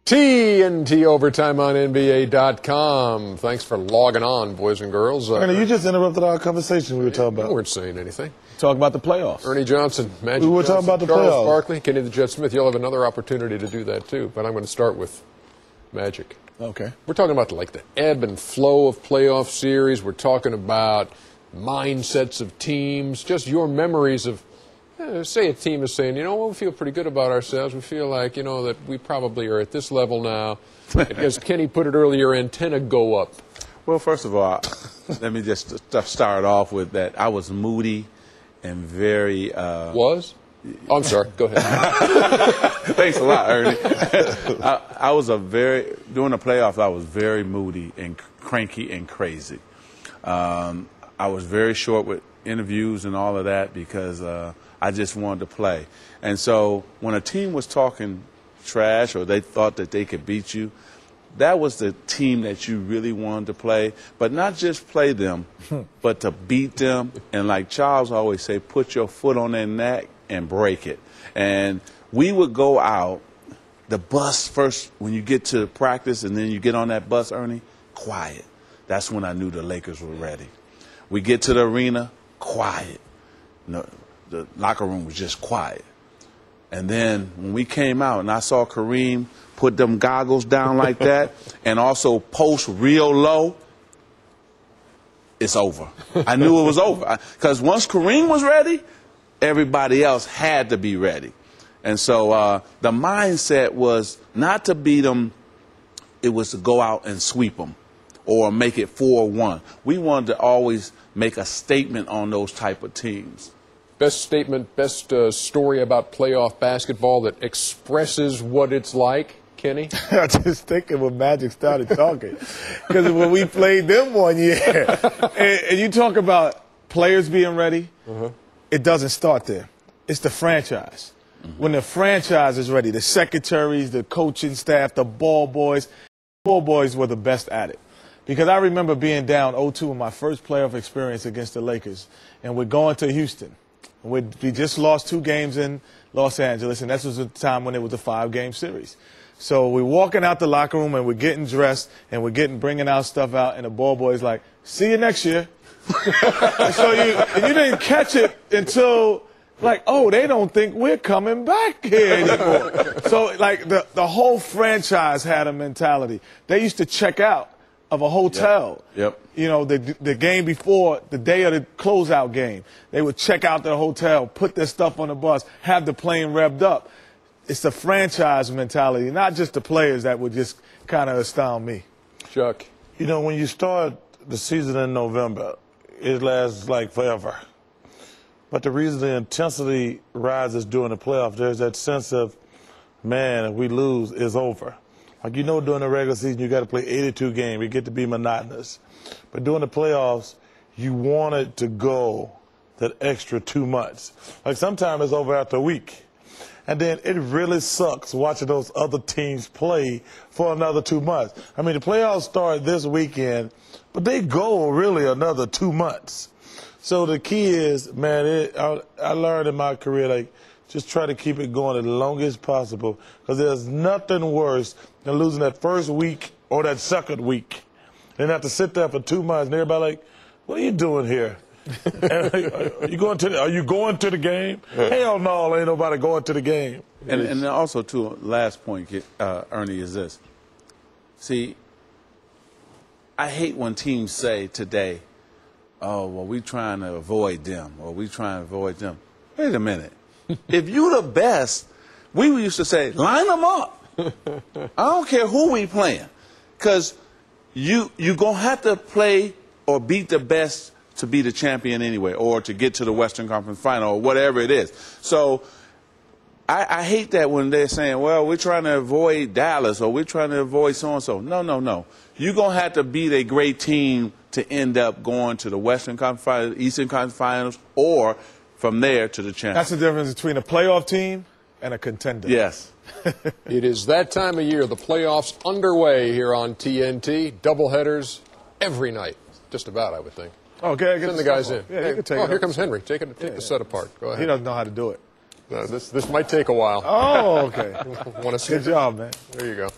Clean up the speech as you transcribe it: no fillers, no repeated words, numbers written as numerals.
TNT Overtime on NBA.com. Thanks for logging on, boys and girls. Ernie, you just interrupted our conversation we were talking about. We weren't saying anything. Talking about the playoffs. Ernie Johnson, Magic We were Johnson, talking about the Charles playoffs. Barkley, Kenny the Jet Smith. You'll have another opportunity to do that, too. But I'm going to start with Magic. Okay. We're talking about like the ebb and flow of playoff series. We're talking about mindsets of teams, just your memories of, say a team is saying, we feel pretty good about ourselves. We feel like, that we probably are at this level now. As Kenny put it earlier, antenna go up. Well, first of all, let me just start off with that. I was moody and very... Was? Oh, I'm sorry. Go ahead. Thanks a lot, Ernie. I was during the playoffs, I was very moody and cranky and crazy. I was very short with interviews and all of that because I just wanted to play. And so when a team was talking trash or they thought that they could beat you, that was the team that you really wanted to play, but not just play them, but to beat them. And like Charles always say, put your foot on their neck and break it. And we would go out, the bus first, when you get to practice and then you get on that bus, Ernie, quiet. That's when I knew the Lakers were ready. We get to the arena, quiet. No, the locker room was just quiet. And then when we came out and I saw Kareem put them goggles down like that and also post real low, it's over. I knew it was over. Because once Kareem was ready, everybody else had to be ready. And so the mindset was not to beat them, it was to go out and sweep them or make it 4-1. We wanted to always make a statement on those type of teams. Best statement, best story about playoff basketball that expresses what it's like, Kenny? I just thinking when Magic started talking. Because when we played them one year, and you talk about players being ready, it doesn't start there. It's the franchise. When the franchise is ready, the secretaries, the coaching staff, the ball boys were the best at it. Because I remember being down 0-2 in my first playoff experience against the Lakers, and we're going to Houston. We just lost 2 games in Los Angeles, and this was the time when it was a 5-game series. So we're walking out the locker room, and we're getting dressed, and we're bringing our stuff out, and the ball boy's like, see you next year. So you didn't catch it until, like, oh, they don't think we're coming back here anymore. So, like, the whole franchise had a mentality. They used to check out of a hotel. Yep. The game before, the day of the closeout game, they would check out their hotel, put their stuff on the bus, have the plane revved up. It's the franchise mentality, not just the players that would just kind of astound me. Chuck. When you start the season in November, it lasts like forever. But the reason the intensity rises during the playoffs, there's that sense of, man, if we lose, it's over. Like, during the regular season, you got to play 82 games. You get to be monotonous. But during the playoffs, you want it to go that extra 2 months. Like, sometimes it's over after a week. And then it really sucks watching those other teams play for another 2 months. The playoffs start this weekend, but they go really another 2 months. So the key is, man, I learned in my career, like, just try to keep it going as long as possible, because there's nothing worse than losing that first week or that second week. And have to sit there for 2 months, and everybody like, what are you doing here? Are you going to the game? Hell no, ain't nobody going to the game. And also, too, last point, Ernie, is this. See, I hate when teams say today, oh, well, we're trying to avoid them, or we're trying to avoid them. Wait a minute. If you're the best, we used to say, line them up. I don't care who we playing, because you're going to have to play or beat the best to be the champion anyway, or to get to the Western Conference Final, or whatever it is. So I hate that when they're saying, well, we're trying to avoid Dallas, or we're trying to avoid so-and-so. No. You're going to have to beat a great team to end up going to the Western Conference Finals, Eastern Conference Finals, or from there to the champion. That's the difference between a playoff team and a contender. Yes. It is that time of year. The playoffs underway here on TNT. Doubleheaders every night. Just about, I would think. Okay, send the guys in. Yeah, hey, here comes Henry. Take the set apart. Go ahead. He doesn't know how to do it. No, this might take a while. Oh, okay. Want to see? Good job, man. There you go.